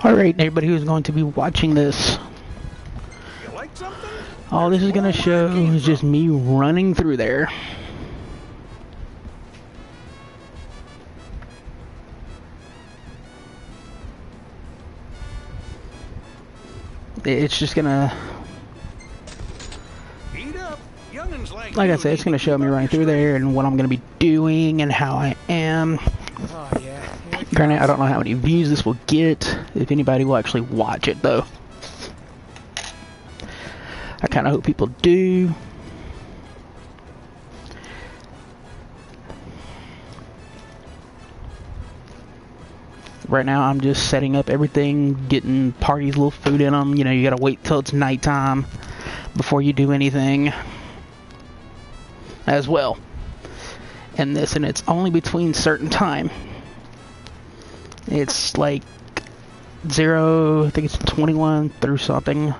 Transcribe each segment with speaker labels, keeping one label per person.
Speaker 1: Alright, everybody who's going to be watching this,
Speaker 2: You like something?
Speaker 1: all this is going to show is just me running through there. It's just going to, like I said, it's going to show me running through there and what I'm going to be doing and how I am.
Speaker 2: Oh, yeah.
Speaker 1: Granted, I don't know how many views this will get, if anybody will actually watch it, though. I kind of hope people do. Right now, I'm just setting up everything, getting parties, little food in them. You know, you gotta wait till it's nighttime before you do anything as well. And it's only between certain time. It's like 0, I think it's 21 through something,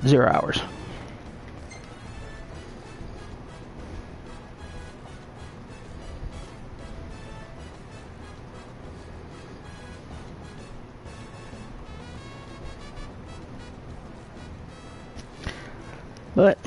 Speaker 1: 0 hours. But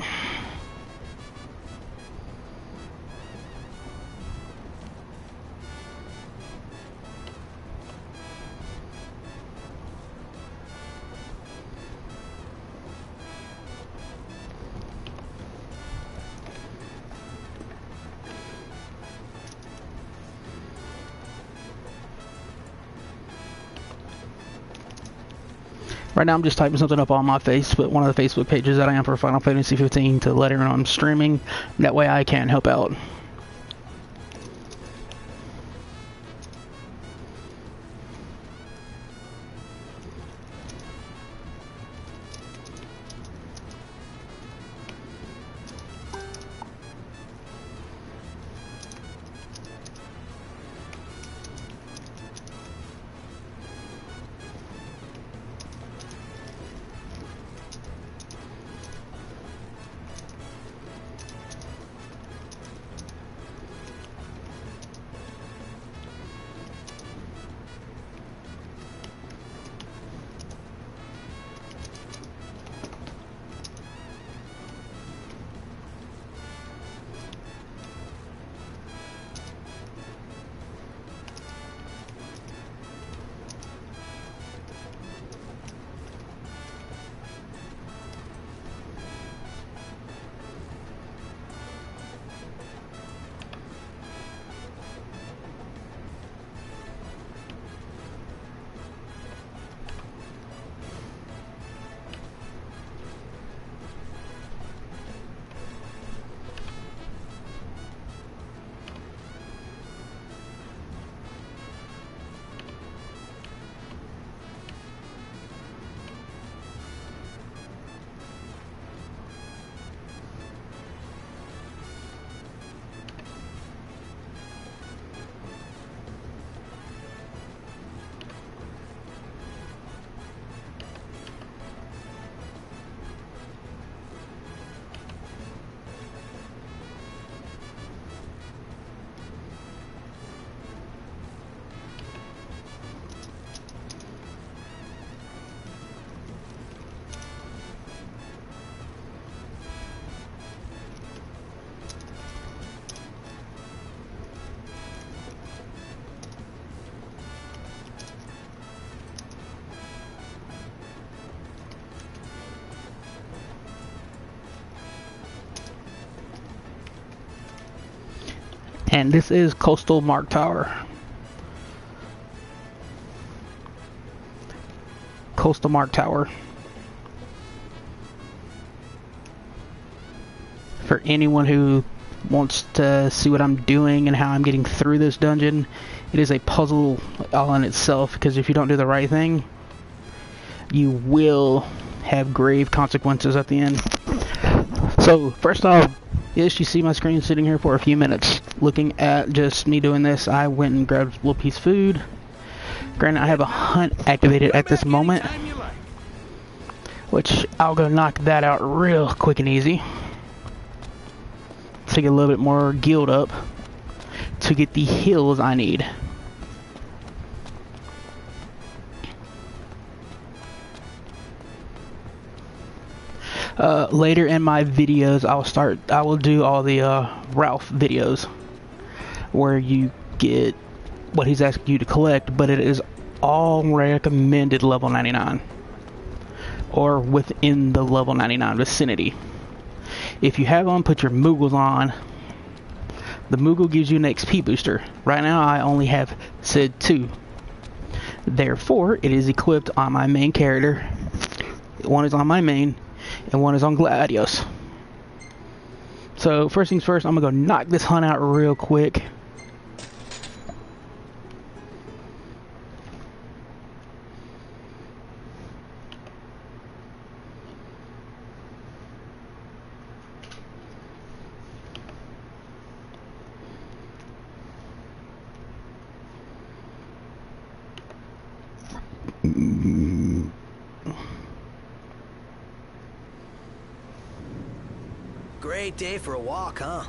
Speaker 1: right now I'm just typing something up on my Facebook, one of the Facebook pages that I am for Final Fantasy 15 to let everyone know I'm streaming. That way I can help out. And this is Costlemark Tower. Costlemark Tower. For anyone who wants to see what I'm doing and how I'm getting through this dungeon, it is a puzzle all in itself, because if you don't do the right thing, you will have grave consequences at the end. So, first off, yes, you see my screen sitting here for a few minutes looking at just me doing this. I went and grabbed a little piece of food. Granted, I have a hunt activated at this moment, which I'll go knock that out real quick and easy to get a little bit more guild up to get the heals I need. Later in my videos, I will do all the Ralph videos where you get what he's asking you to collect, but it is all recommended level 99 or within the level 99 vicinity. If you have on, put your Moogles on. The Moogle gives you an XP booster. Right now I only have said 2. Therefore, it is equipped on my main character. One is on my main, and one is on Gladios. So, first things first, I'm going to go knock this hunt out real quick.
Speaker 3: Great day for a walk, huh?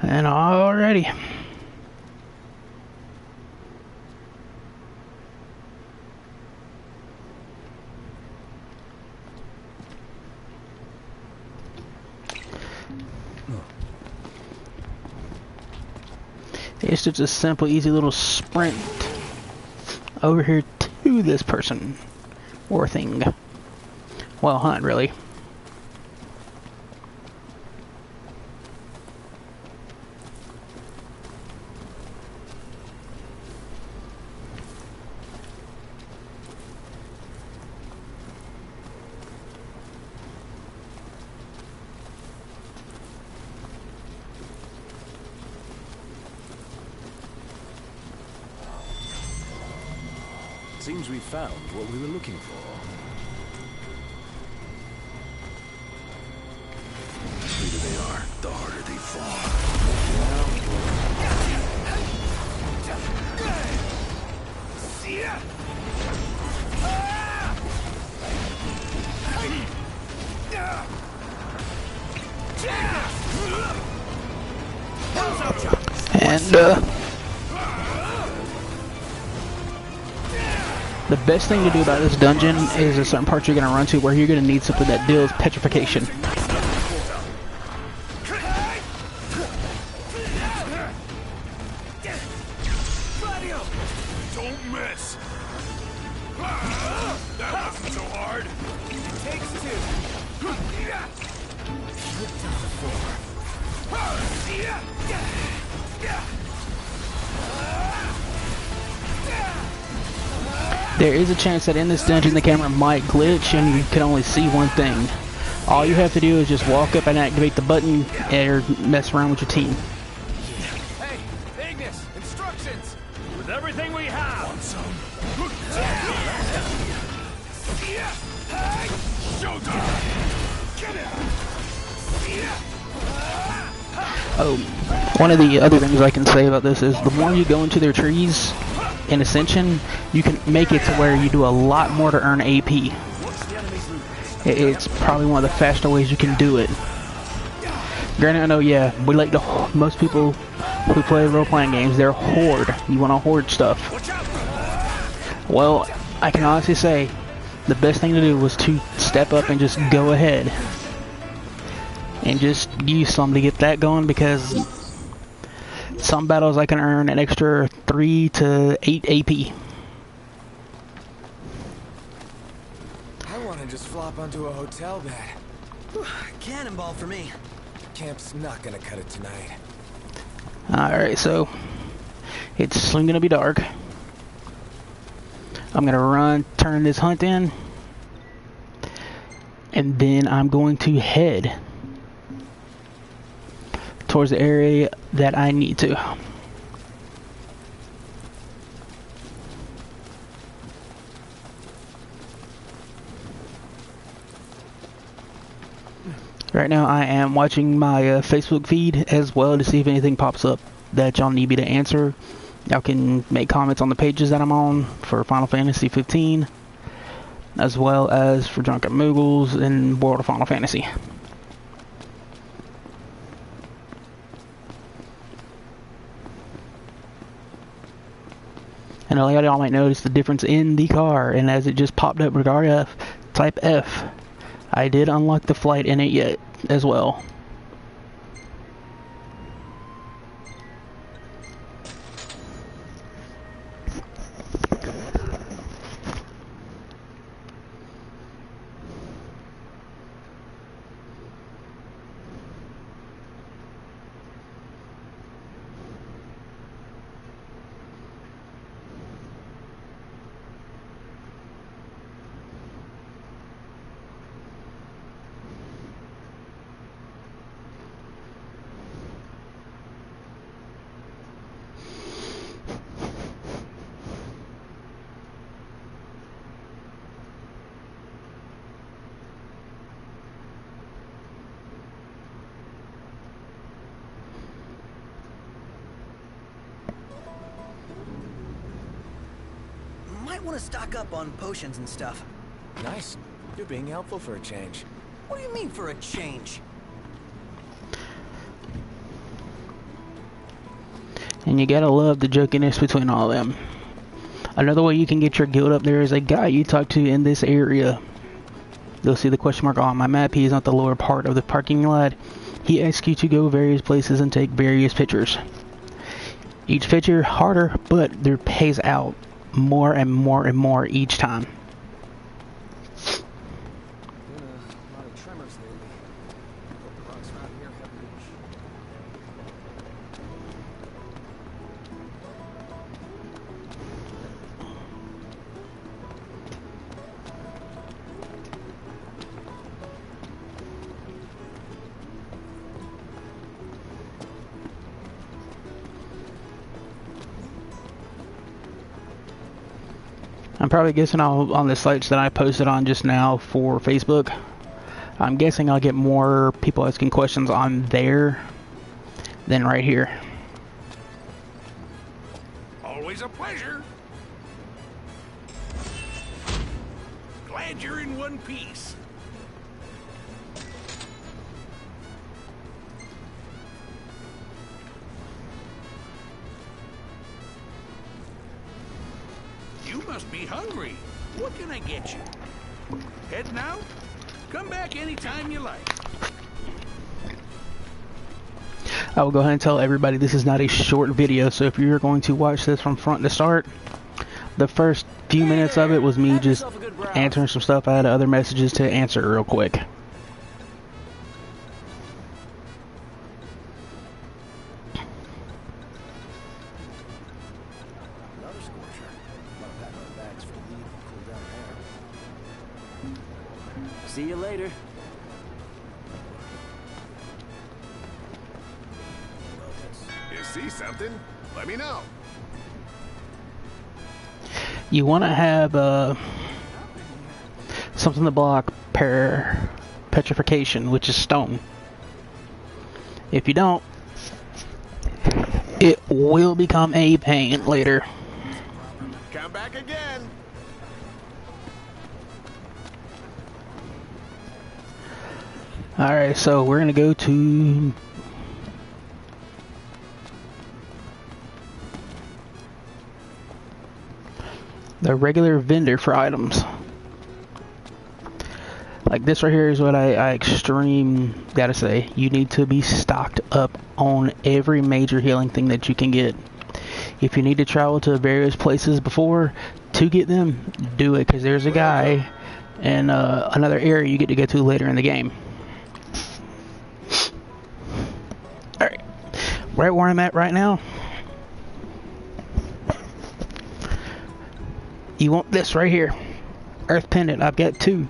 Speaker 1: And already. It's just a simple, easy little sprint over here to this person or thing. Well, hunt, really.
Speaker 4: Seems we found what we were looking for. The sweeter they are, the harder they fall.
Speaker 1: And, the best thing to do about this dungeon is a certain part you're going to run to where you're going to need something that deals petrification.
Speaker 2: Don't miss. That wasn't so hard. It takes 2.
Speaker 1: There is a chance that in this dungeon the camera might glitch and you can only see one thing. All you have to do is just walk up and activate the button or mess around with your team.
Speaker 2: Hey, Ignis, instructions. With everything we have. Want some? Showtime. Get it.
Speaker 1: Oh, one of the other things I can say about this is the more you go into their trees in Ascension, you can make it to where you do a lot more to earn AP. It's probably one of the faster ways you can do it. Granted, I know, yeah, we like most people who play role-playing games, they're hoard. You want to hoard stuff. Well, I can honestly say the best thing to do was to step up and just go ahead and just use some to get that going, because some battles I can earn an extra 3 to 8 AP.
Speaker 2: I want to just flop onto a hotel bed.
Speaker 3: Whew, cannonball for me.
Speaker 2: Camp's not gonna cut it tonight.
Speaker 1: Alright, so it's soon gonna be dark. I'm gonna turn this hunt in, and then I'm going to head towards the area that I need to. Right now I am watching my Facebook feed as well to see if anything pops up that y'all need me to answer. Y'all can make comments on the pages that I'm on for Final Fantasy 15, as well as for Drunken Moogles and World of Final Fantasy. And a lot of y'all might notice the difference in the car, and as it just popped up regard F, type F. I did unlock the flight in it yet as well.
Speaker 3: Might want to stock up on potions and stuff.
Speaker 2: Nice. You're being helpful for a change.
Speaker 3: What do you mean for a change?
Speaker 1: And you gotta love the jokiness between all of them. Another way you can get your guild up there is a guy you talk to in this area. You'll see the question mark on my map. He is at the lower part of the parking lot. He asks you to go various places and take various pictures. Each picture harder, but there pays out more and more and more each time.
Speaker 2: A lot of tremors lately. Hope the rocks around here have reached.
Speaker 1: I'm probably guessing on the sites that I posted on just now for Facebook. I'm guessing I'll get more people asking questions on there than right here.
Speaker 4: Always a pleasure. Glad you're in one piece. You must be hungry. What can I get you? Heading out? Come back anytime you like.
Speaker 1: I will go ahead and tell everybody this is not a short video, so if you're going to watch this from front to start, the first few minutes of it was me just answering some stuff. I had other messages to answer real quick.
Speaker 3: Another scorcher. Wanna pack our bags for leave and cool down there. See you later.
Speaker 4: You see something? Let me know.
Speaker 1: You want to have something to block petrification, which is stone. If you don't, it will become a pain later.
Speaker 4: Come back again.
Speaker 1: Alright, so we're gonna go to the regular vendor for items. Like this right here is what I extreme gotta say. You need to be stocked up on every major healing thing that you can get. If you need to travel to various places before to get them, do it, because there's a guy in another area you get to go to later in the game. Alright, right where I'm at right now, you want this right here, Earth Pendant. I've got 2.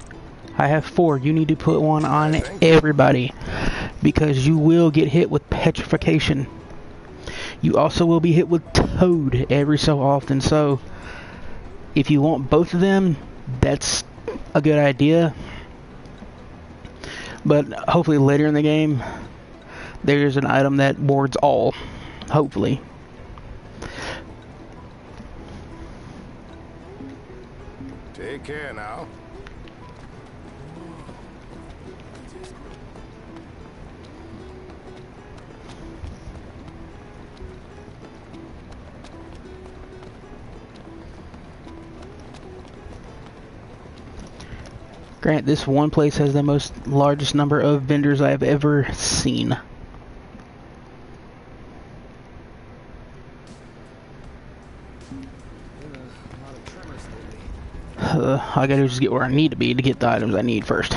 Speaker 1: I have 4. You need to put one on everybody, because you will get hit with petrification. You also will be hit with Toad every so often, so if you want both of them, that's a good idea. But hopefully later in the game, there's an item that wards all. Hopefully.
Speaker 3: Take care now.
Speaker 1: Grant, this one place has the largest number of vendors I have ever seen. I gotta just get where I need to be to get the items I need first.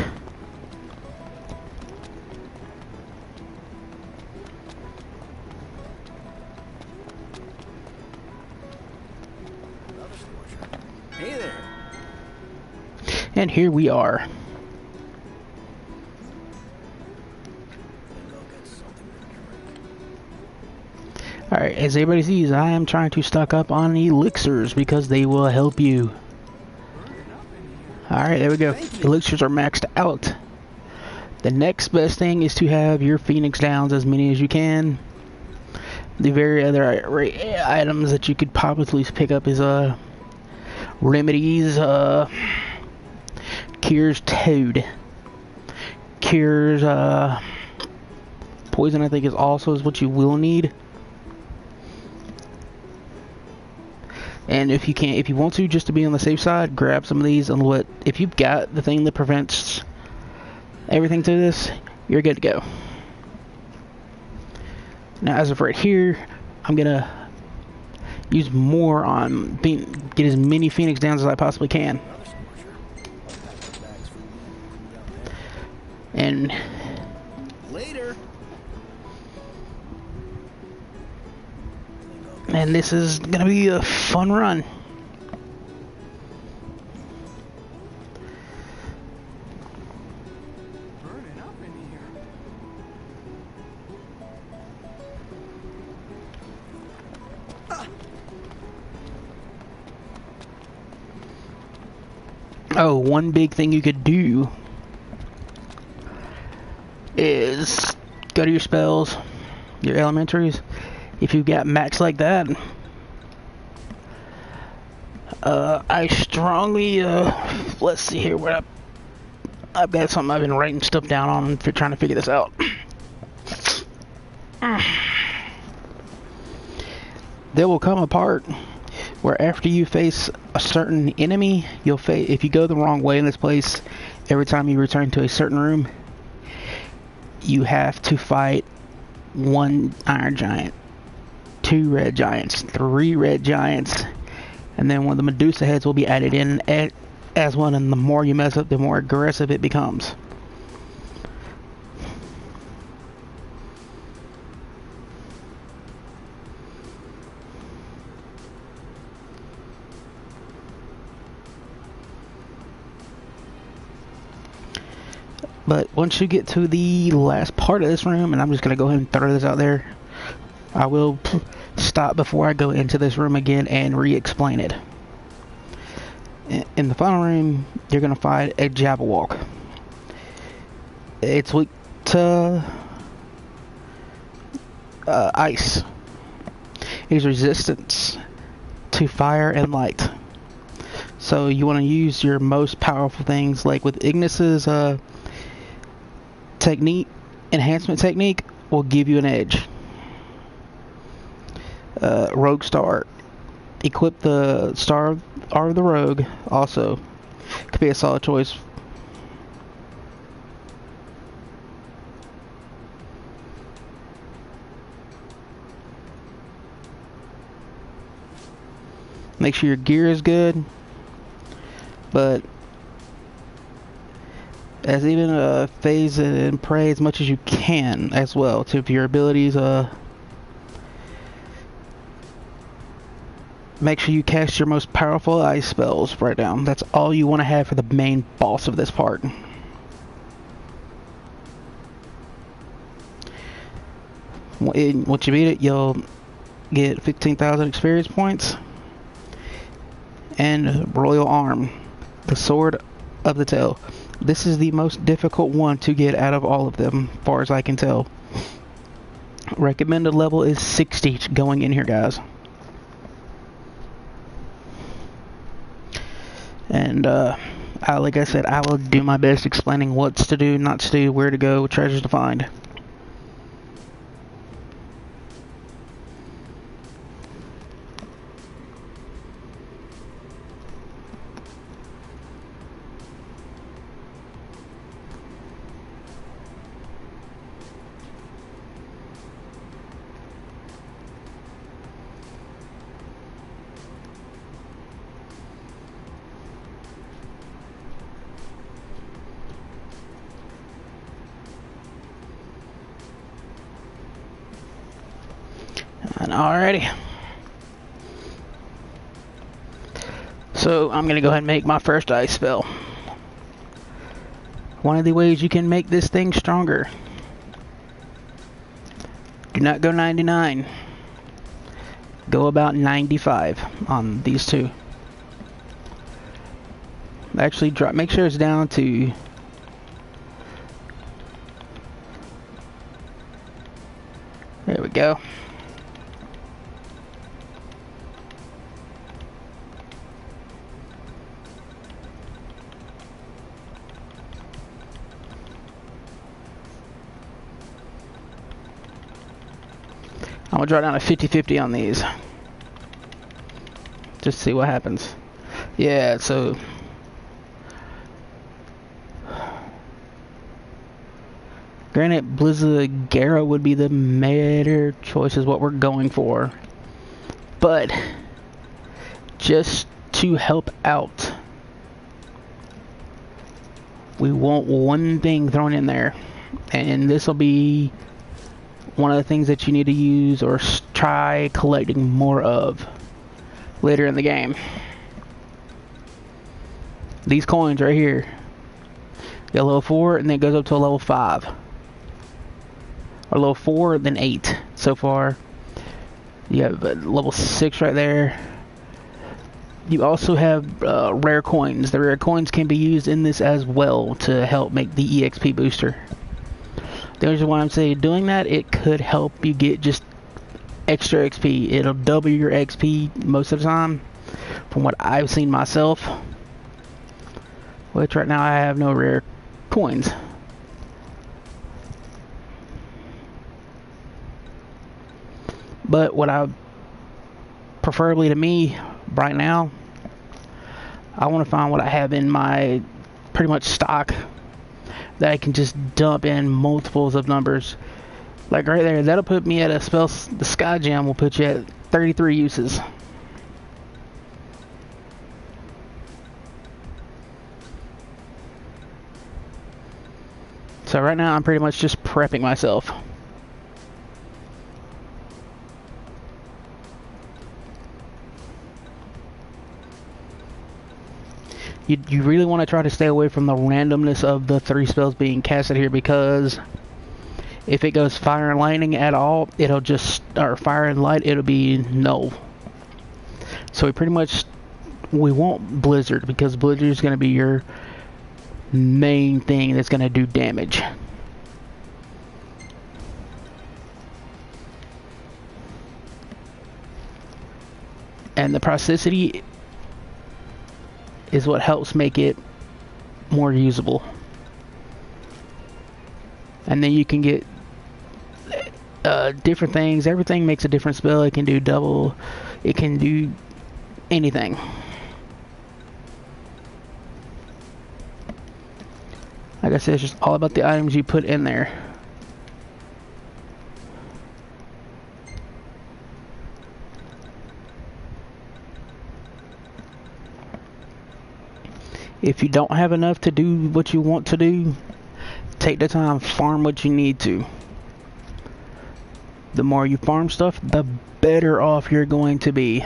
Speaker 3: Hey there.
Speaker 1: And here we are. Alright, as everybody sees, I am trying to stock up on elixirs because they will help you. Alright, there we go. Elixirs are maxed out. The next best thing is to have your Phoenix Downs, as many as you can. The very other items that you could probably pick up is remedies, cures toad, cures poison. I think is what you will need. And if you want to, just to be on the safe side, grab some of these and if you've got the thing that prevents everything to this, you're good to go. Now, as of right here, I'm gonna use more on get as many Phoenix Downs as I possibly can. And
Speaker 3: Later.
Speaker 1: this is gonna be a fun run.
Speaker 2: Burning up in here.
Speaker 1: Oh, one big thing you could do is go to your spells, your elementaries. If you've got max like that, I strongly, let's see here, I've got something I've been writing stuff down on for trying to figure this out. There will come a part where after you face a certain enemy, if you go the wrong way in this place, every time you return to a certain room, you have to fight 1 iron giant, 2 red giants, 3 red giants, and then one of the Medusa heads will be added in as one, and the more you mess up, the more aggressive it becomes. But once you get to the last part of this room, and I'm just going to go ahead and throw this out there, I will stop before I go into this room again and re-explain it. In the final room, you're going to fight a Jabberwock. It's weak to ice. It's resistant to fire and light. So you want to use your most powerful things, like with Ignis's enhancement technique will give you an edge. Rogue Star. Equip the Star of the Rogue also. Could be a solid choice. Make sure your gear is good. But as even phase and pray as much as you can as well to your abilities. Make sure you cast your most powerful ice spells right now. That's all you want to have for the main boss of this part. Once you beat it, you'll get 15,000 experience points and Royal Arm, the Sword of the Tail. This is the most difficult one to get out of all of them, as far as I can tell. Recommended level is 60 going in here, guys. And, like I said, I will do my best explaining what's to do, not to do, where to go, treasures to find. And alrighty. So I'm gonna go ahead and make my first ice spell. One of the ways you can make this thing stronger. Do not go 99. Go about 95 on these two. Actually, make sure it's down to there we go. I'm gonna draw down a 50-50 on these. Just see what happens. Yeah, so granted, Blizzagera would be the better choice, is what we're going for. But just to help out, we want one thing thrown in there, and this will be one of the things that you need to use or try collecting more of later in the game. These coins right here. You got level 4 and then it goes up to a level 5. Or level 4 then 8 so far. You have level 6 right there. You also have rare coins. The rare coins can be used in this as well to help make the EXP booster. The reason why I'm saying doing that, it could help you get just extra XP. It'll double your XP most of the time, from what I've seen myself. Which right now I have no rare coins. But what I preferably to me right now, I want to find what I have in my pretty much stock that I can just dump in multiples of numbers. Like right there, that'll put me at a spell. The Sky Gem will put you at 33 uses. So right now I'm pretty much just prepping myself. You really want to try to stay away from the randomness of the 3 spells being casted here, because if it goes fire and lightning at all, it'll just, or fire and light, it'll be null. So we want Blizzard, because Blizzard is going to be your main thing that's going to do damage. And the plasticity is what helps make it more usable. And then you can get different things. Everything makes a different spell. It can do double. It can do anything. Like I said, it's just all about the items you put in there. If you don't have enough to do what you want to do, take the time, farm what you need to. The more you farm stuff, the better off you're going to be.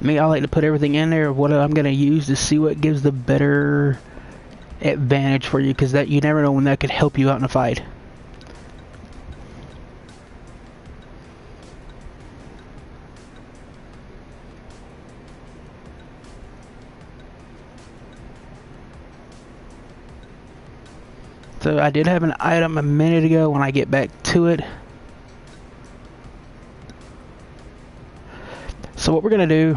Speaker 1: Me, I like to put everything in there of what I'm going to use to see what gives the better advantage for you, because that you never know when that could help you out in a fight. So I did have an item a minute ago when I get back to it. So what we're gonna do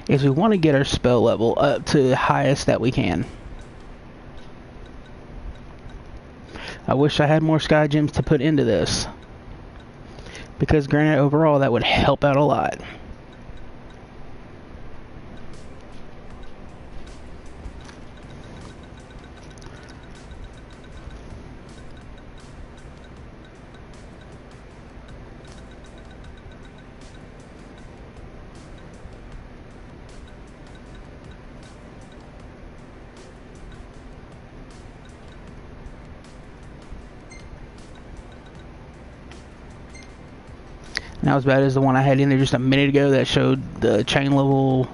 Speaker 1: is we want to get our spell level up to the highest that we can. I wish I had more sky gems to put into this, because granted, overall that would help out a lot. Not as bad as the one I had in there just a minute ago that showed the chain level,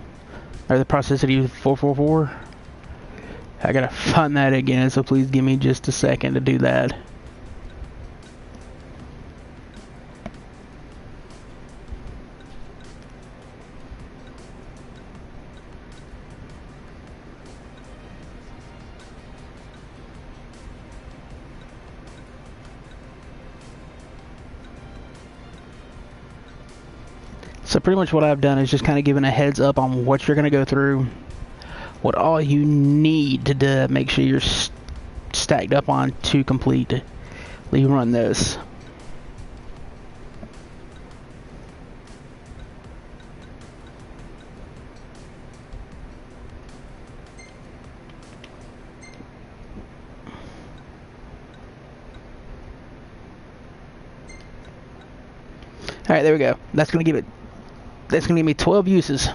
Speaker 1: or the processity 444. I gotta find that again, so please give me just a second to do that. So pretty much what I've done is just kind of given a heads up on what you're going to go through, what all you need to make sure you're stacked up on to completely run this. Alright, there we go. That's going to give me 12 uses.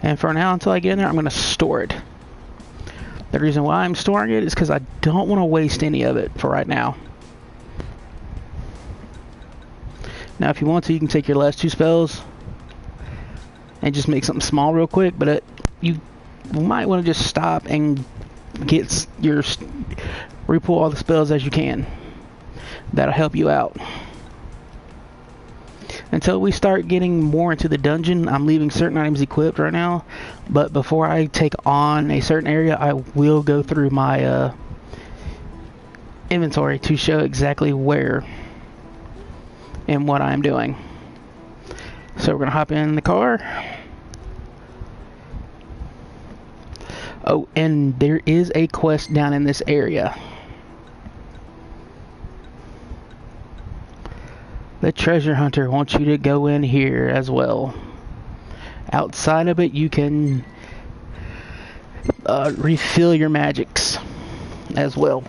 Speaker 1: And for now, until I get in there, I'm going to store it. The reason why I'm storing it is because I don't want to waste any of it for right now. Now, if you want to, you can take your last 2 spells and just make something small real quick, but you might want to just stop and get your repull all the spells as you can. That'll help you out. Until we start getting more into the dungeon, I'm leaving certain items equipped right now, but before I take on a certain area, I will go through my inventory to show exactly where and what I'm doing. So we're going to hop in the car. Oh, and there is a quest down in this area. The treasure hunter wants you to go in here as well. Outside of it, you can refill your magics as well.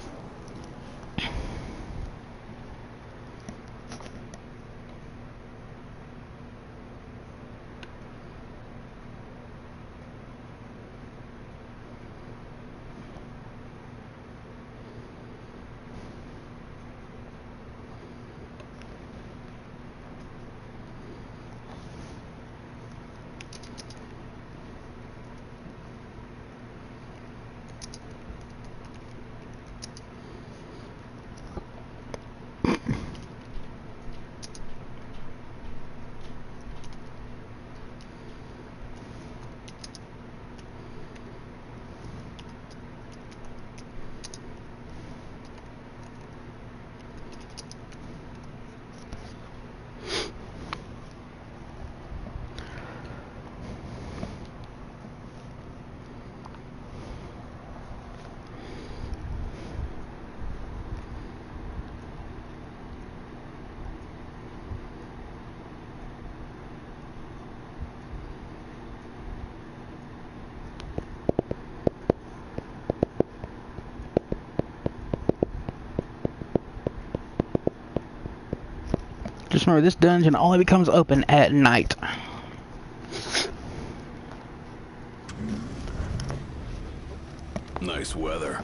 Speaker 1: Just remember, this dungeon only becomes open at night.
Speaker 2: Nice weather.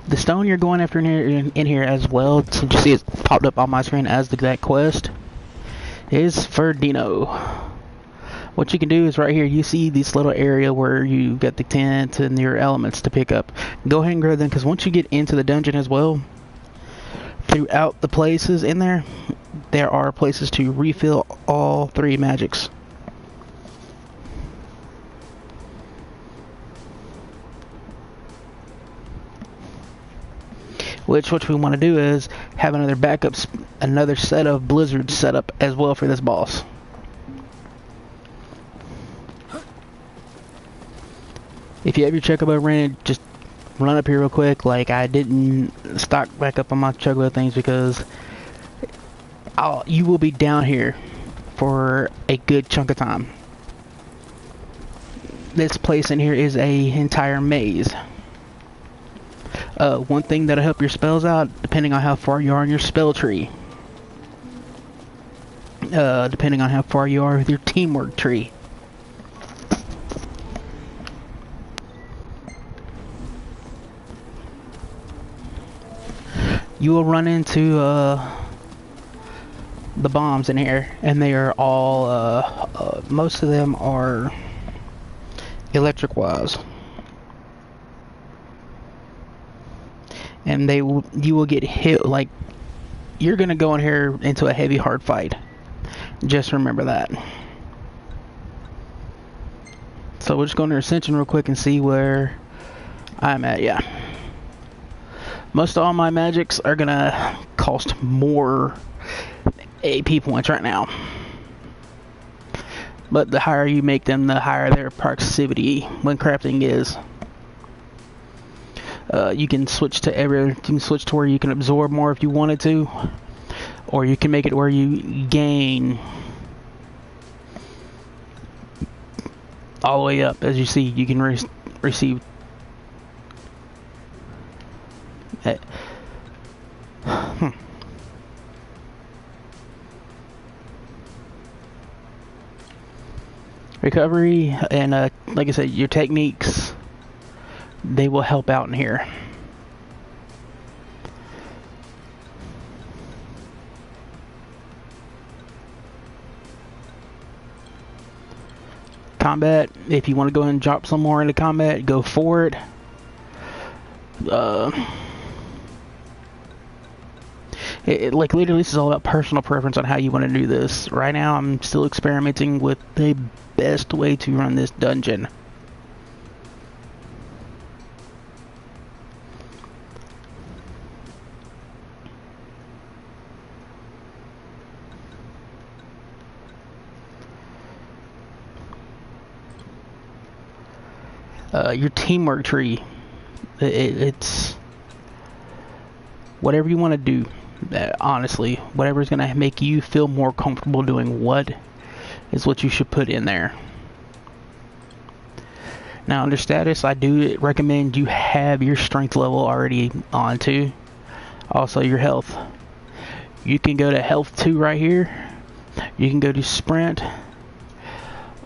Speaker 1: The stone you're going after in here as well, since you see it popped up on my screen as the exact quest, is for Dino. What you can do is right here, you see this little area where you got the tent and your elements to pick up. Go ahead and grab them, because once you get into the dungeon as well, throughout the places in there, there are places to refill all 3 magics. Which what we want to do is have another backups, another set of blizzards set up as well for this boss. If you have your chocobo ran, just run up here real quick. Like, I didn't stock back up on my chocobo things because you will be down here for a good chunk of time. This place in here is a entire maze. One thing that'll help your spells out, depending on how far you are in your spell tree. Depending on how far you are with your teamwork tree. You will run into the bombs in here, and they are all, most of them are electric wise. And you will get hit, like, you're gonna go in here into a heavy hard fight. Just remember that. So we'll just go into Ascension real quick and see where I'm at. Yeah. Most of all my magics are gonna cost more AP points right now. But the higher you make them, the higher their proximity when crafting is. You can switch to where you can absorb more if you wanted to, or you can make it where you gain all the way up. As you see, you can receive. Recovery and like I said, your techniques, they will help out in here. Combat, if you want to go ahead and drop some more into combat, go for it. Like, literally, this is all about personal preference on how you want to do this. Right now, I'm still experimenting with the best way to run this dungeon. Your teamwork tree, it's whatever you want to do. Honestly, whatever is going to make you feel more comfortable doing what is what you should put in there. Now, under status, I do recommend you have your strength level already on too. Also, your health. You can go to health 2 right here. You can go to sprint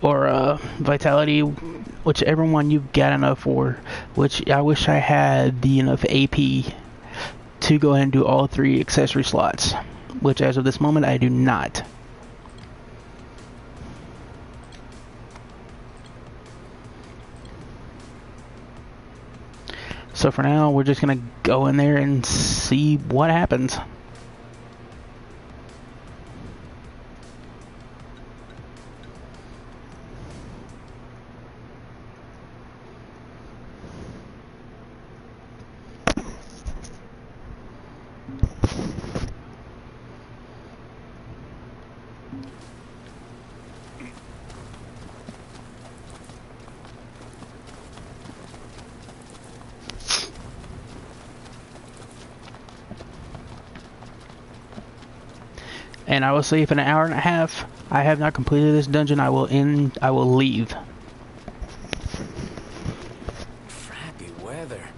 Speaker 1: or vitality, whichever one you've got enough for. Which I wish I had the enough AP to go ahead and do all 3 accessory slots, which as of this moment I do not. So for now, we're just gonna go in there and see what happens. And I will say, if in an hour and a half I have not completed this dungeon, I will leave.
Speaker 2: Crappy weather.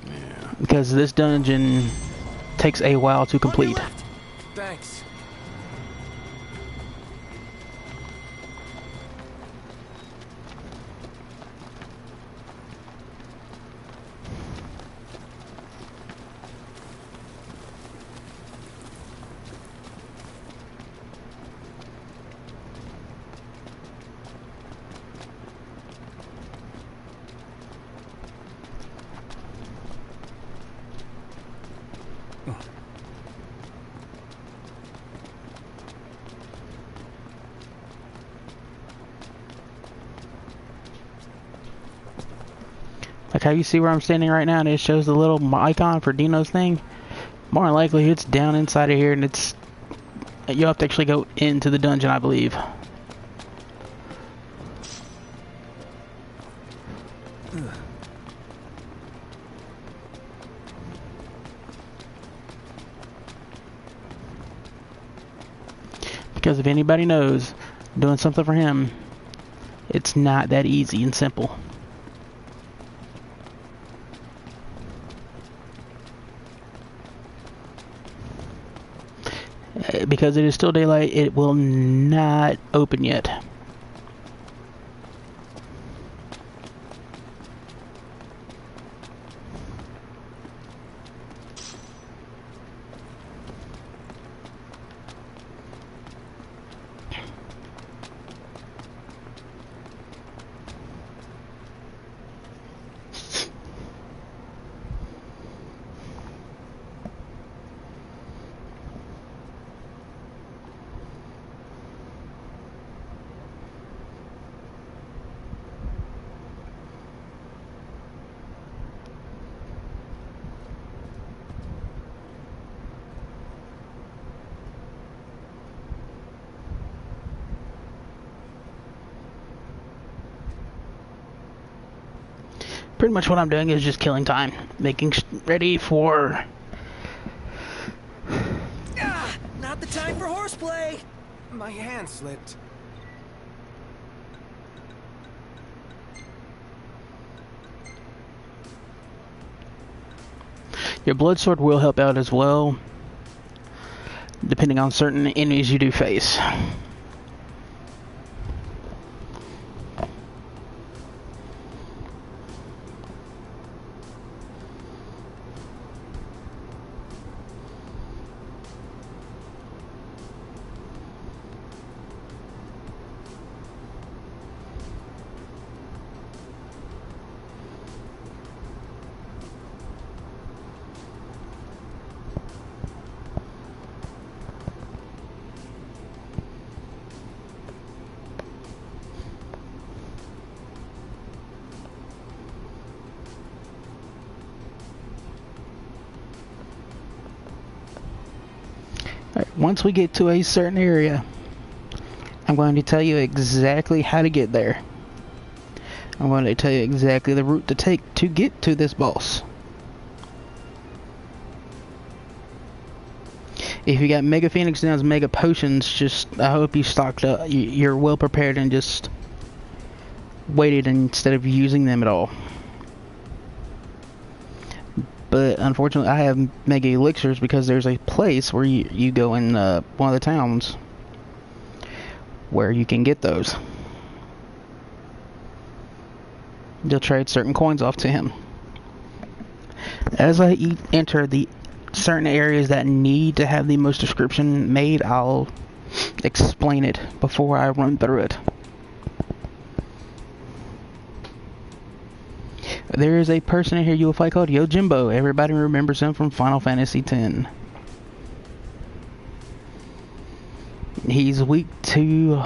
Speaker 3: Yeah.
Speaker 1: Because this dungeon takes a while to complete.
Speaker 2: Thanks.
Speaker 1: Like how you see where I'm standing right now and it shows the little icon for Dino's thing? More than likely it's down inside of here and it's... You'll have to actually go into the dungeon, I believe. Because if anybody knows, doing something for him, it's not that easy and simple. Because it is still daylight, it will not open yet. Pretty much what I'm doing is just killing time, making ready for...
Speaker 2: Ah, not the time for horseplay. My hand slipped.
Speaker 1: Your blood sword will help out as well, depending on certain enemies you do face. Alright, once we get to a certain area, I'm going to tell you exactly how to get there. I'm going to tell you exactly the route to take to get to this boss. If you got Mega Phoenix Down's Mega Potions, just I hope you stocked up. You're well prepared and just waited instead of using them at all. But unfortunately, I have Mega Elixirs because there's a place where you go in one of the towns where you can get those. You'll trade certain coins off to him. As I enter the certain areas that need to have the most description made, I'll explain it before I run through it. There is a person in here you will fight called Yojimbo. Everybody remembers him from Final Fantasy X. He's weak to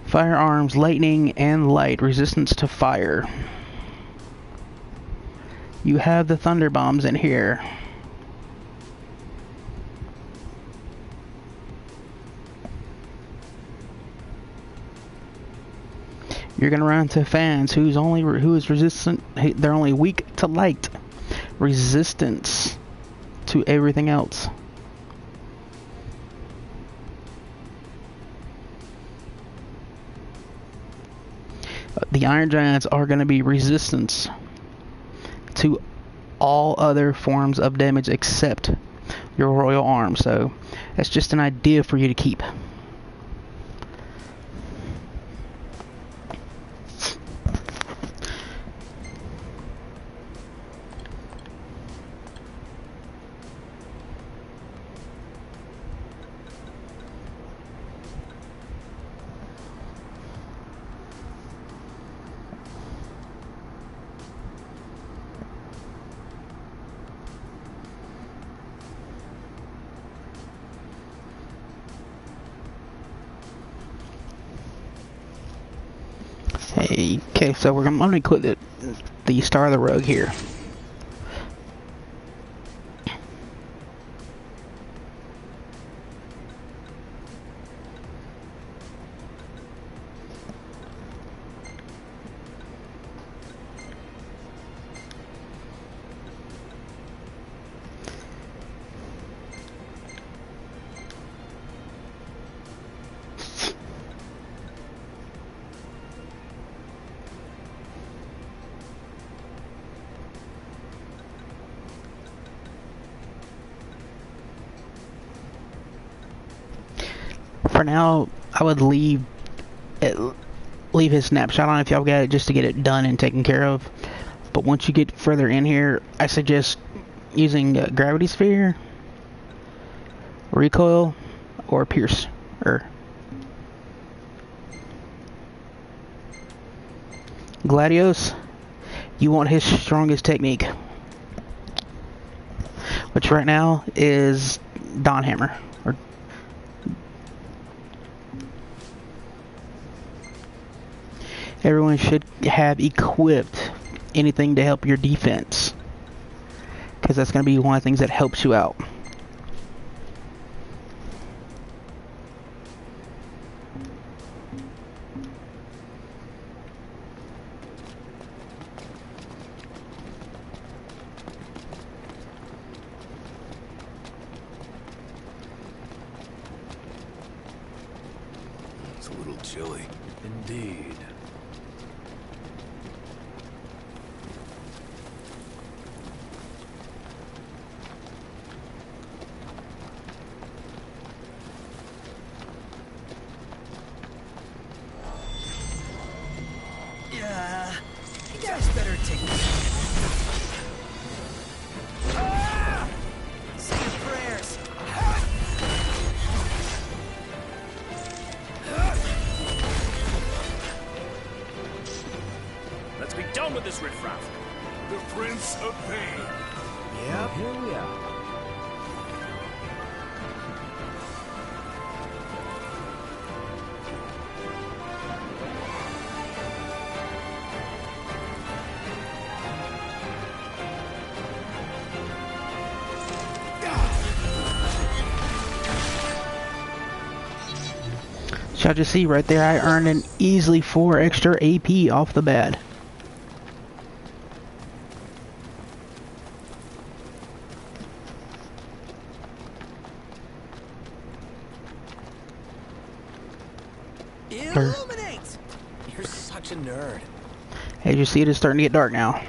Speaker 1: firearms, lightning, and light. Resistance to fire. You have the thunder bombs in here. You're gonna run into fans who is resistant. They're only weak to light, resistance to everything else. The Iron Giants are gonna be resistance to all other forms of damage except your royal arm. So that's just an idea for you to keep. Hey, okay, so I'm gonna click the Star of the Rogue here. For now, I would leave his snapshot on if y'all got it, just to get it done and taken care of. But once you get further in here, I suggest using gravity sphere, recoil, or pierce. Gladios, you want his strongest technique, which right now is Dawn Hammer. Everyone should have equipped anything to help your defense, because that's going to be one of the things that helps you out.
Speaker 3: It's a little chilly.
Speaker 2: Indeed.
Speaker 3: Yeah, you guys better take this. Say your prayers.
Speaker 2: Let's be done with this riffraff.
Speaker 4: The Prince of Pain.
Speaker 3: Yep.
Speaker 2: Here we are.
Speaker 1: So I just see right there, I earned an easily 4 extra AP off the bat.
Speaker 3: Illuminate! You're such a nerd.
Speaker 1: As you see, it is starting to get dark now.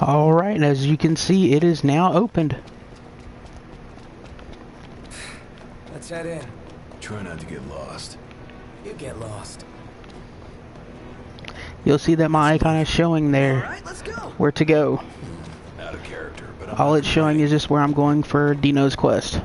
Speaker 1: Alright, and as you can see, it is now opened.
Speaker 3: Let's head in. Try not to get lost. You get lost.
Speaker 1: You'll see that my icon is showing there
Speaker 3: Alright, let's go.
Speaker 1: where to go.
Speaker 3: Out of character, but
Speaker 1: All it's showing is just where I'm going for Dino's quest.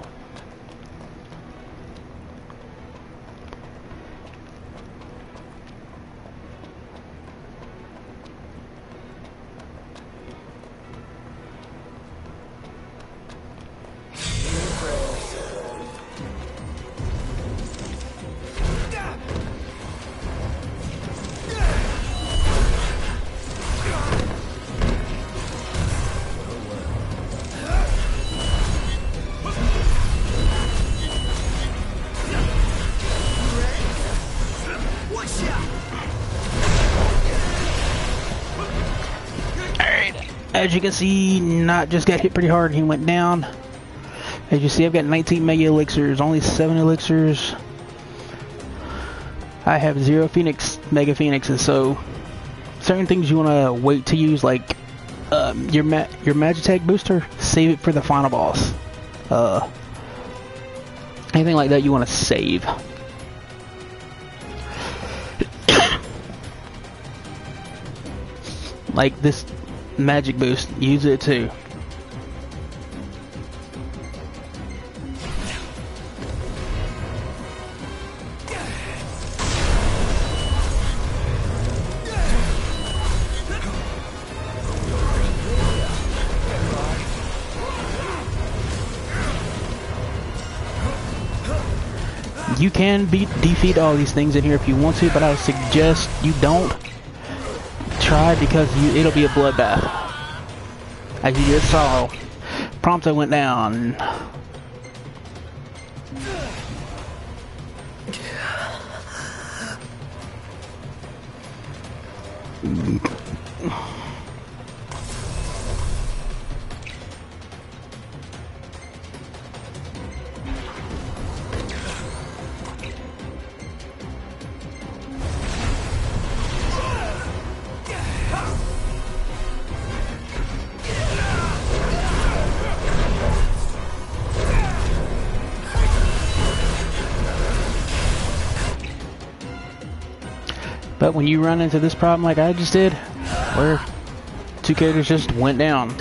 Speaker 1: As you can see, Not just got hit pretty hard and he went down. As you see, I've got 19 mega elixirs, only 7 elixirs. I have 0 mega phoenixes, so certain things you want to wait to use, like your Magitech booster, save it for the final boss. Anything like that you want to save. Like this magic boost, use it too. You can defeat all these things in here if you want to, but I would suggest you don't try because it'll be a bloodbath. As you just saw, Prompto went down. But when you run into this problem like I just did, where two characters just went down.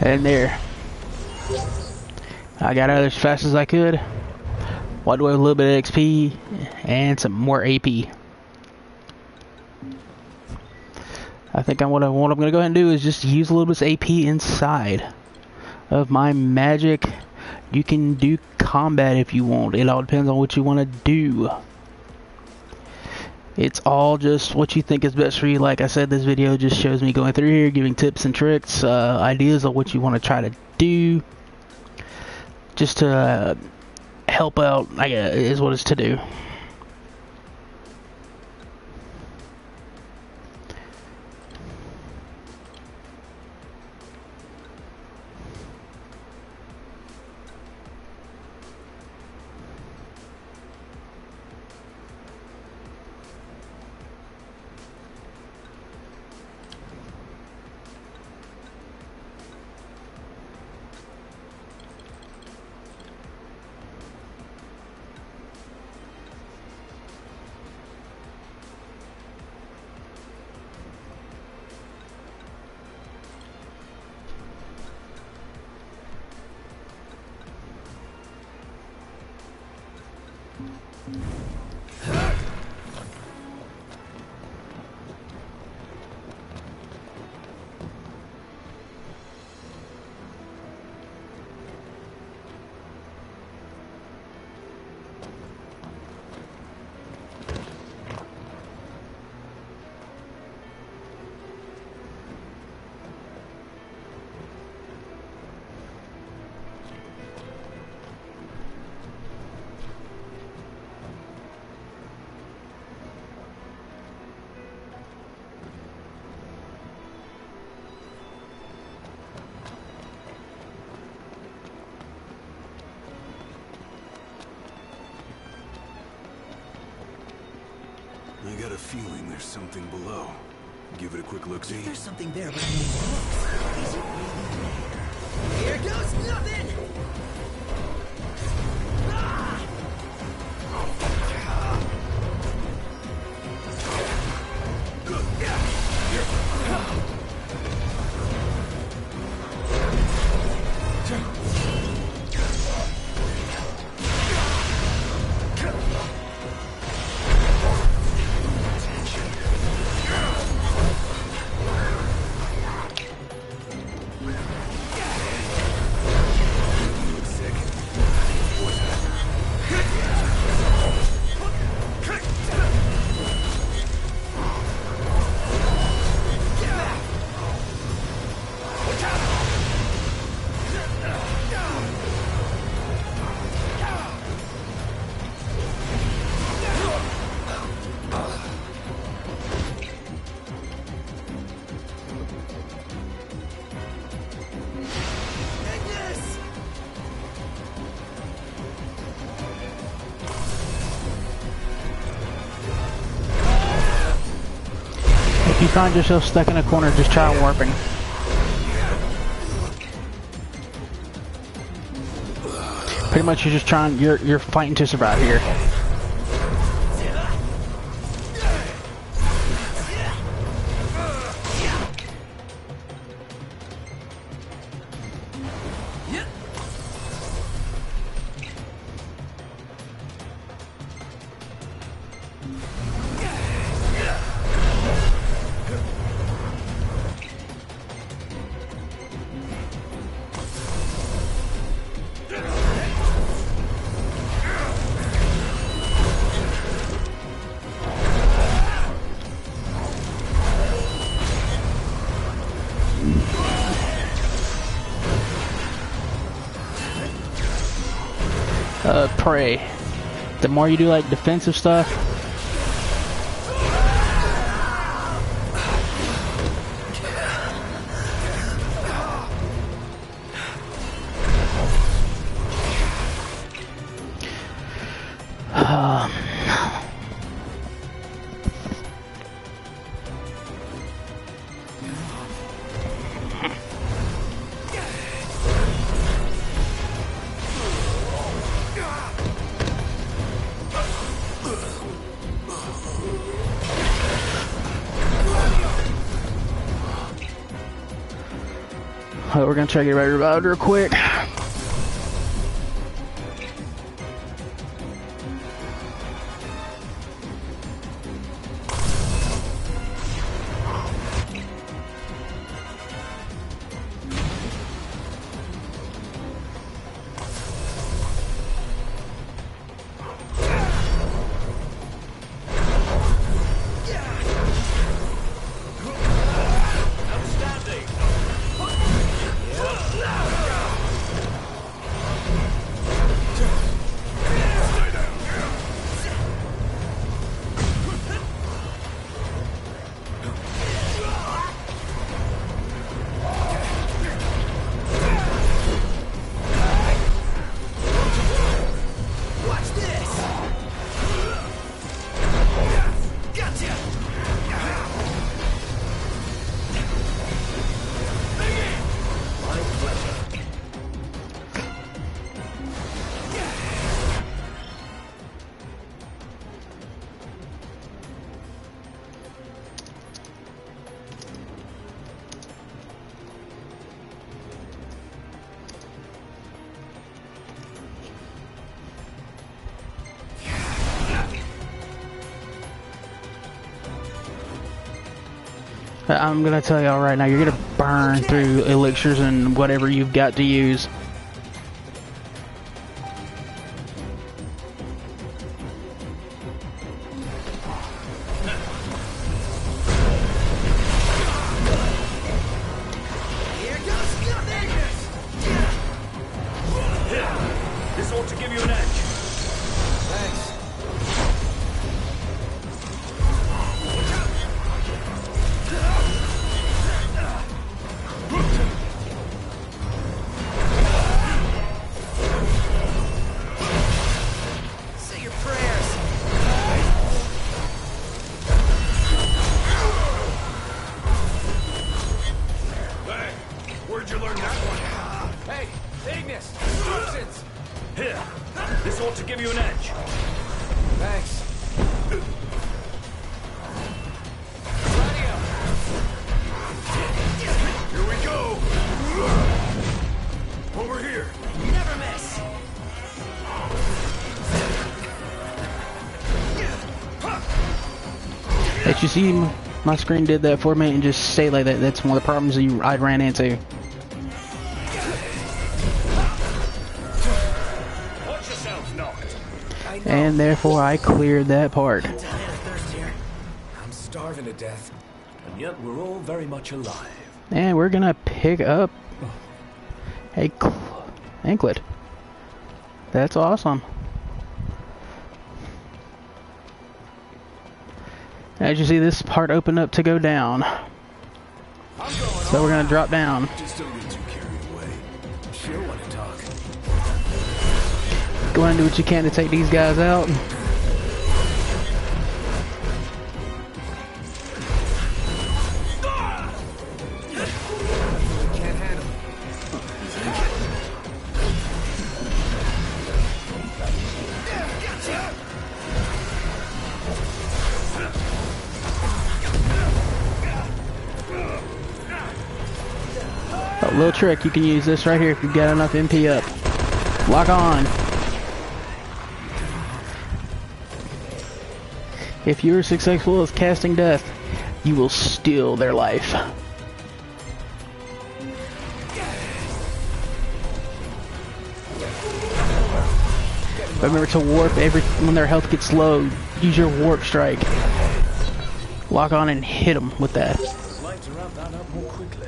Speaker 1: And there. I got out as fast as I could. Walked away with a little bit of XP and some more AP. I think what I'm going to go ahead and do is just use a little bit of AP inside of my magic. You can do combat if you want. It all depends on what you want to do. It's all just what you think is best for you. Like I said, this video just shows me going through here, giving tips and tricks, ideas of what you want to try to do, just to help out, I guess, is what it's to do.
Speaker 3: I got a feeling there's something below. Give it a quick look-see.
Speaker 5: There's something there, but I mean, look. Is it really there? Here goes nothing!
Speaker 1: find yourself stuck in a corner, just try warping. Pretty much you're just trying, you're fighting to survive here. Pray. The more you do like defensive stuff, we're gonna try to get revived real quick. I'm gonna tell y'all right now, you're gonna burn through elixirs and whatever you've got to use.
Speaker 2: This ought to give you an edge.
Speaker 3: Thanks.
Speaker 5: Say your prayers.
Speaker 2: Hey, where'd you learn that one?
Speaker 3: Hey, Ignis! Instructions!
Speaker 2: Here, this ought to give you an edge.
Speaker 3: Thanks.
Speaker 2: Here we go. Over here.
Speaker 5: Never miss.
Speaker 1: As you see, my screen did that for me and just stayed like that. That's one of the problems I ran into.
Speaker 2: Watch yourselves, knocked.
Speaker 1: And therefore I cleared that part.
Speaker 5: Dying of thirst here.
Speaker 3: I'm starving to death.
Speaker 2: And yet we're all very much alive.
Speaker 1: And we're gonna pick up a anklet. That's awesome. As you see, this part opened up to go down. So we're gonna drop down.
Speaker 3: Just don't get too carried away. Sure want to talk.
Speaker 1: Go ahead and do what you can to take these guys out. Oh, little trick, you can use this right here if you've got enough MP up. Lock on. If you are successful at casting death, you will steal their life. Remember to warp when their health gets low. Use your warp strike. Lock on and hit them with that.
Speaker 3: I'd like to wrap that up more quickly.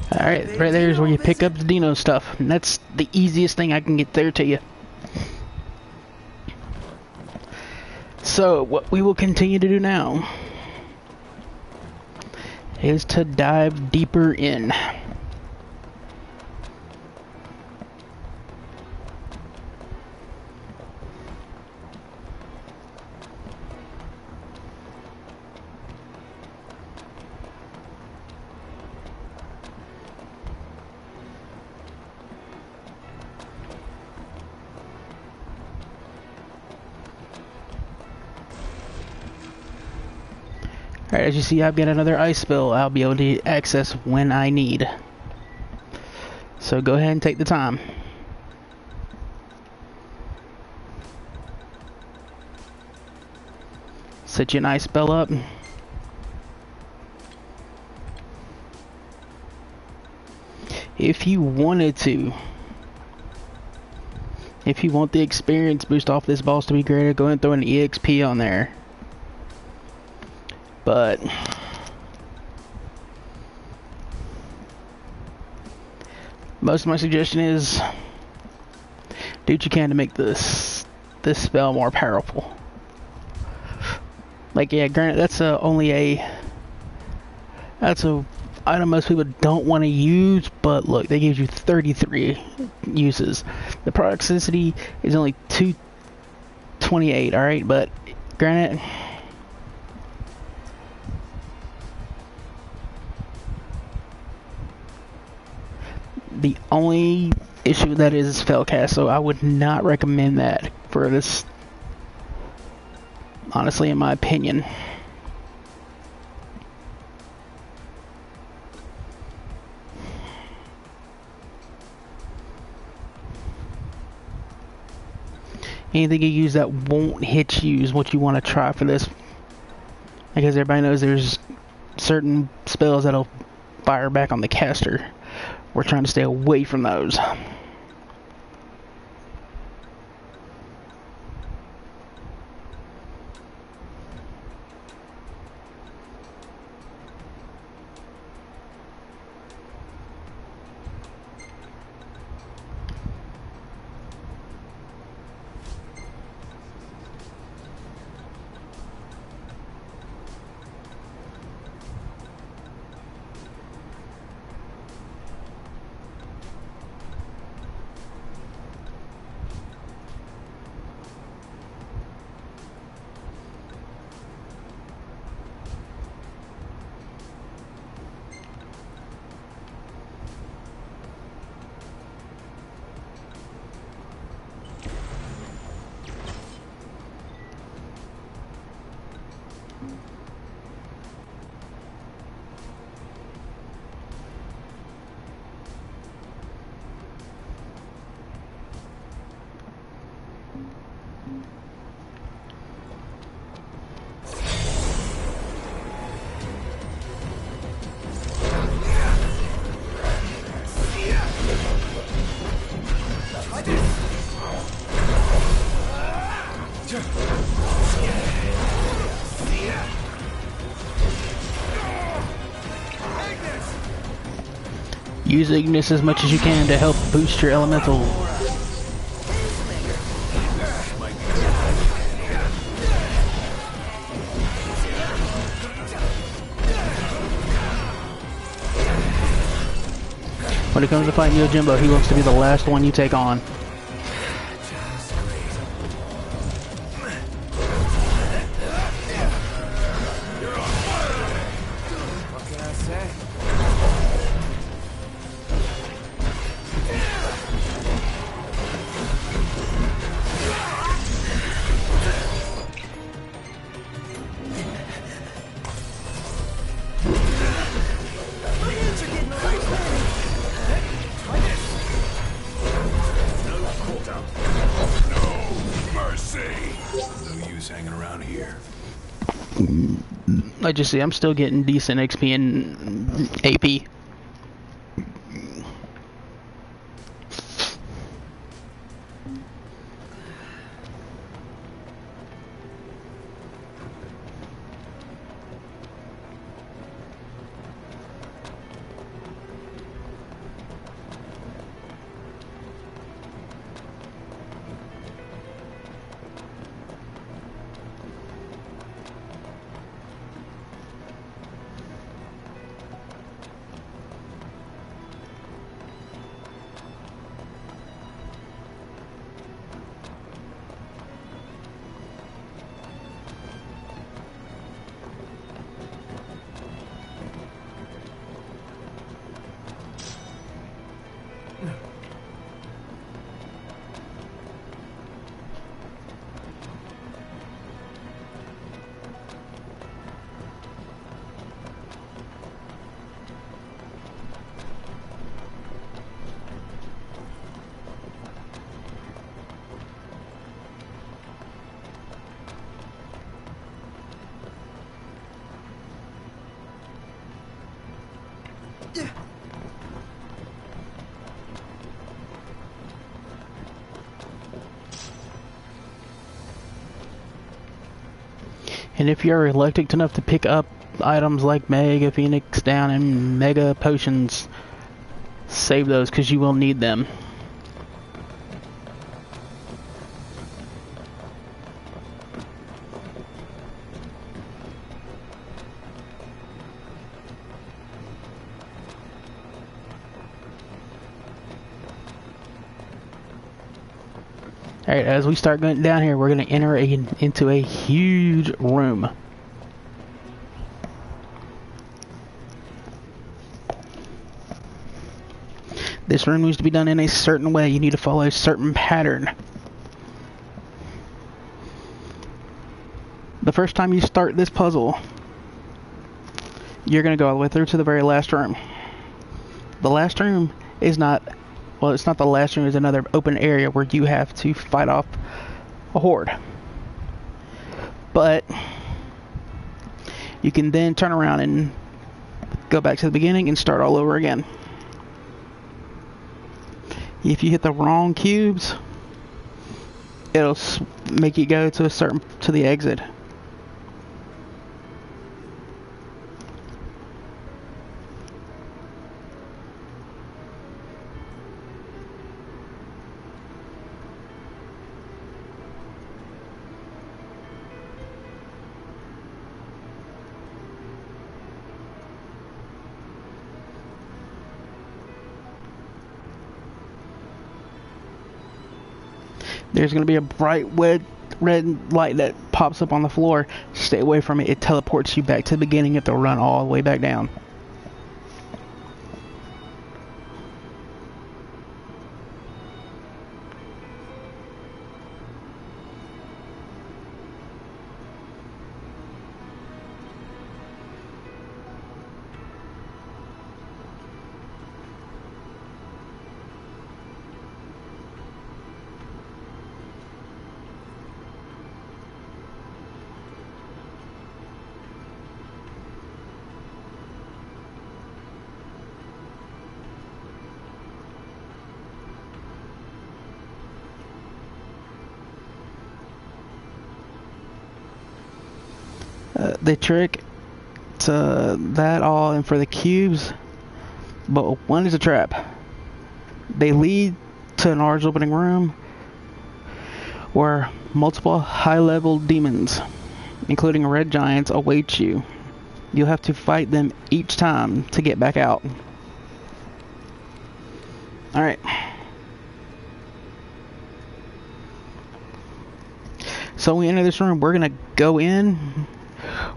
Speaker 1: Alright, right there is where you pick up the Dino stuff. And that's the easiest thing I can get there to you. So, what we will continue to do now is to dive deeper in. Alright, as you see, I've got another ice spill I'll be able to access when I need. So go ahead and take the time. Set your ice spell up. If you wanted to, if you want the experience boost off this boss to be greater, go ahead and throw an EXP on there. But most of my suggestion is do what you can to make this spell more powerful. Like, yeah, granted, that's a item most people don't want to use, but look, they give you 33 uses. The toxicity is only 228, alright, but granted, the only issue with that is spellcast, so I would not recommend that for this, honestly, in my opinion. Anything you use that won't hit you is what you want to try for this, because everybody knows there's certain spells that'll fire back on the caster. We're trying to stay away from those. Use Ignis as much as you can to help boost your elemental. When it comes to fighting Yojimbo, he wants to be the last one you take on. I just see I'm still getting decent XP and AP. And if you're reluctant enough to pick up items like Mega Phoenix Down and Mega Potions, save those because you will need them. Alright, as we start going down here, we're going to enter into a huge room. This room needs to be done in a certain way. You need to follow a certain pattern. The first time you start this puzzle, you're going to go all the way through to the very last room. The last room is not... Well, it's not the last room, it's another open area where you have to fight off a horde. But you can then turn around and go back to the beginning and start all over again. If you hit the wrong cubes, it'll make you go to the exit. There's going to be a bright red light that pops up on the floor. Stay away from it. It teleports you back to the beginning. You have to run all the way back down. The trick to that all and for the cubes, but one is a trap. They lead to an large opening room where multiple high-level demons, including red giants, await you. You'll have to fight them each time to get back out. Alright. So we enter this room, we're gonna go in,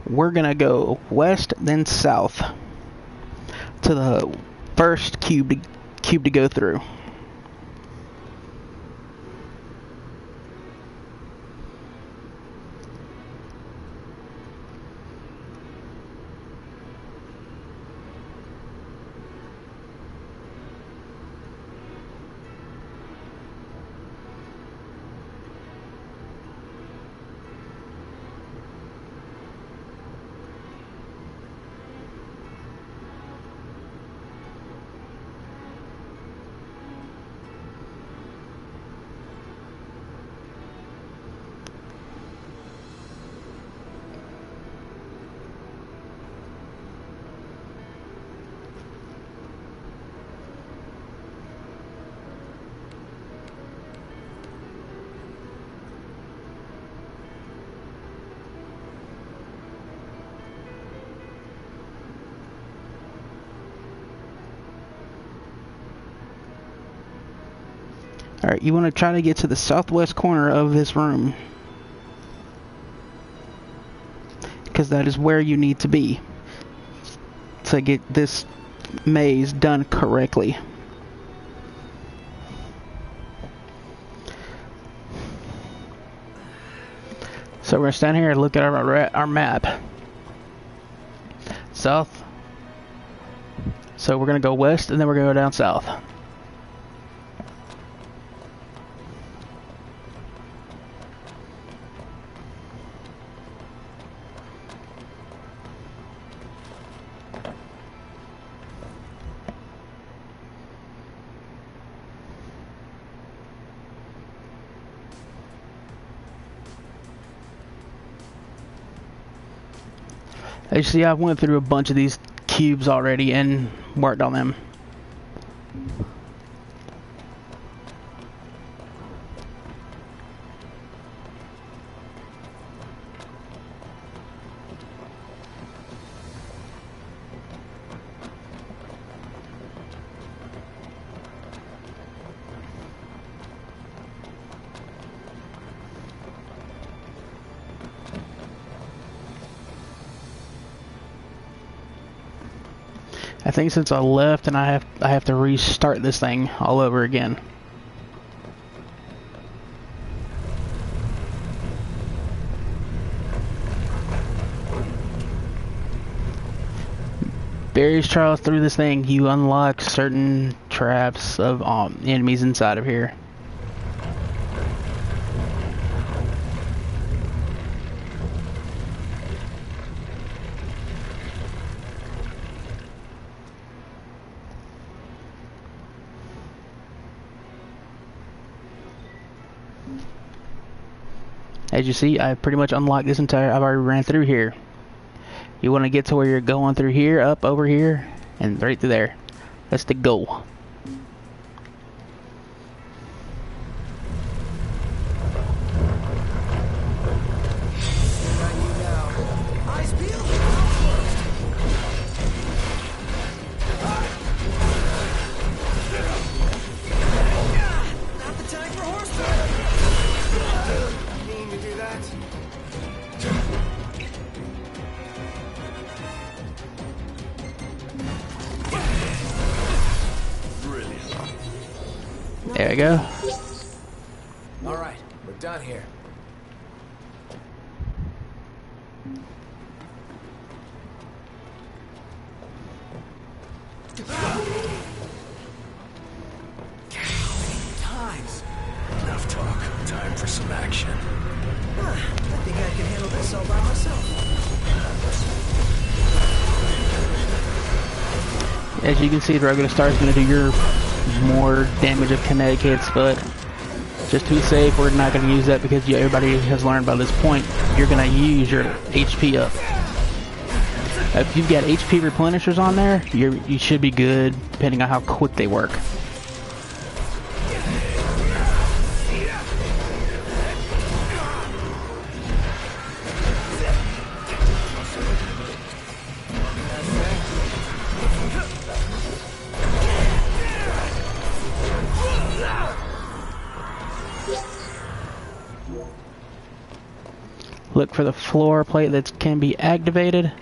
Speaker 1: we're gonna go west, then south to the first cube to go through. Alright, you want to try to get to the southwest corner of this room, because that is where you need to be to get this maze done correctly. So we're going to stand here and look at our map. South. So we're going to go west and then we're going to go down south. As you see, I've went through a bunch of these cubes already and worked on them. I think since I left and I have to restart this thing all over again. Various trials through this thing, you unlock certain traps of enemies inside of here. As you see, I pretty much unlocked this entire, I've already ran through here. You want to get to where you're going through here, up over here, and right through there. That's the goal. There we go.
Speaker 3: All right, we're done here.
Speaker 5: Times.
Speaker 2: Enough talk. Time for some action.
Speaker 5: I think I can handle this all by myself.
Speaker 1: As you can see, the regular star is going to do your more damage of kinetic hits, but just to be safe, we're not going to use that because everybody has learned by this point you're going to use your HP up. If you've got HP replenishers on there, you should be good depending on how quick they work. Look for the floor plate that can be activated.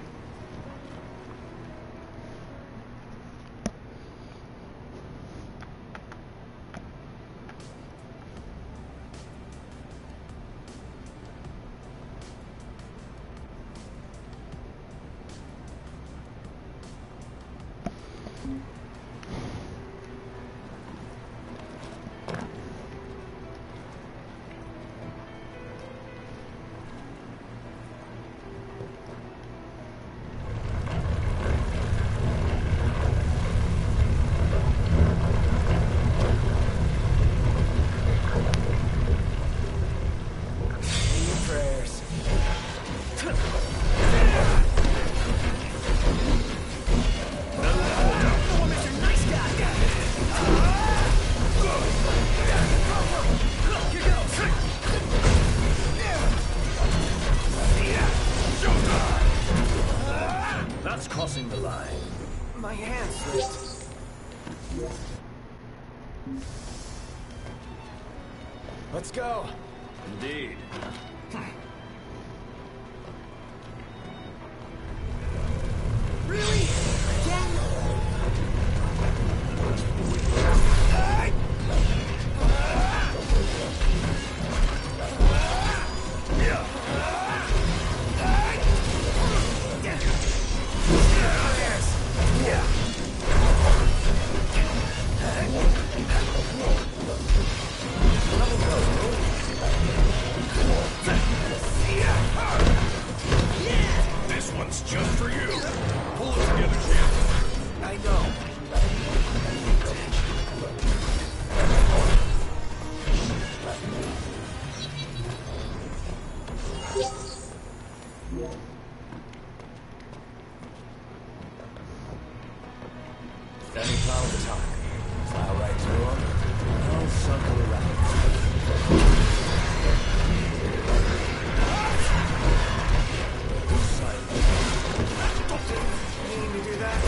Speaker 2: That's crossing the line.
Speaker 3: My hand slipped. Let's go.
Speaker 2: Indeed.
Speaker 3: Really? Again?
Speaker 2: This one's just for you. Pull it together, champ.
Speaker 3: I know. Any cloud attack. Plow right through them. I'll circle around. Mean to do that?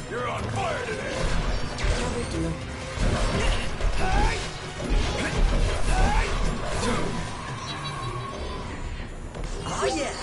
Speaker 2: You're on fire today.
Speaker 3: No big deal. Oh yeah!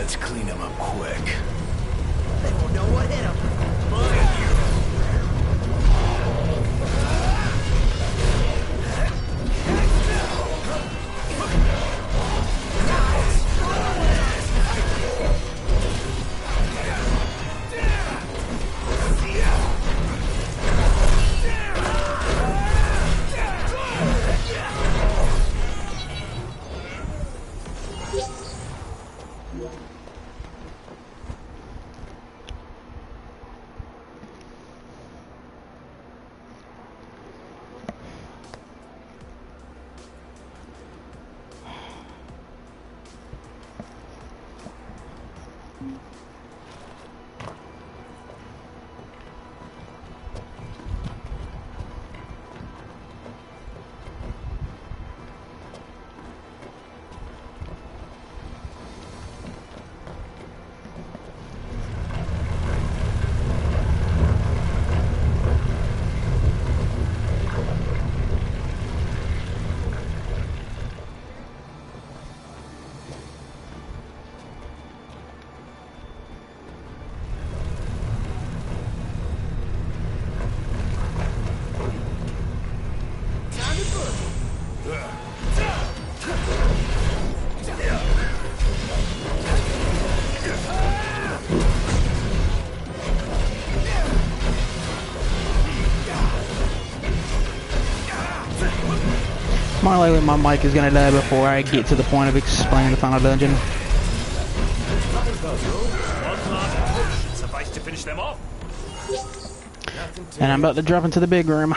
Speaker 3: Let's clean him up quick.
Speaker 5: They won't know what hit them.
Speaker 1: More likely my mic is gonna die before I get to the point of explaining the final dungeon.
Speaker 2: One last push suffice to finish them off.
Speaker 1: And I'm about to drop into the big room.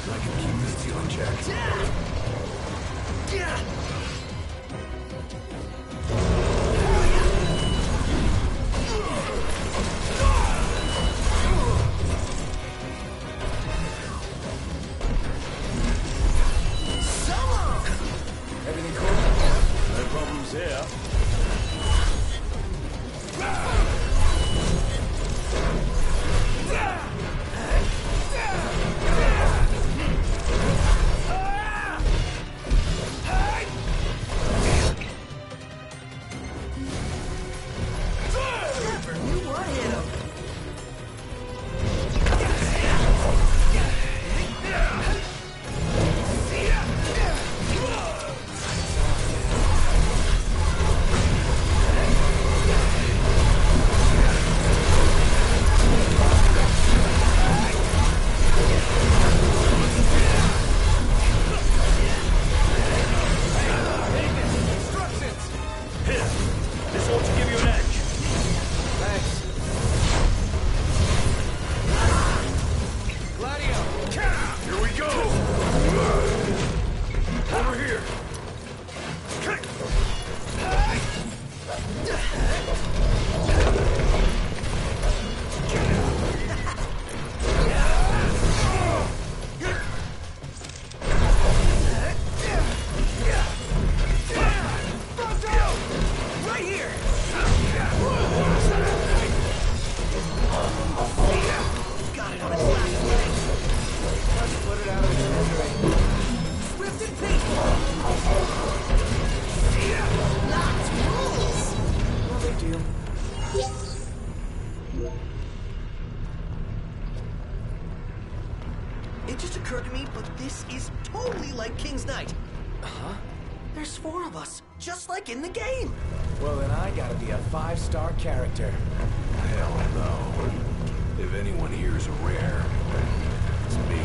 Speaker 3: I can keep this deal in check. Everything cool?
Speaker 2: No problems here.
Speaker 5: You want him?
Speaker 3: Instructions!
Speaker 2: Here. This ought to give you an edge.
Speaker 3: Thanks. Gladio!
Speaker 2: Here we go. Over here.
Speaker 3: Right here!
Speaker 5: Got it on its last leg.
Speaker 3: Let's put it out of its misery.
Speaker 5: Swift and painful. Lots rules.
Speaker 3: No big deal.
Speaker 5: It just occurred to me, but this is totally like King's Knight.
Speaker 3: Huh?
Speaker 5: There's 4 of us, just like in the game.
Speaker 3: Well, then I gotta be a 5-star character.
Speaker 6: Hell no. If anyone here's a rare, it's me.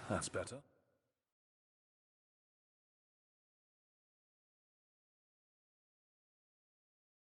Speaker 2: That's better.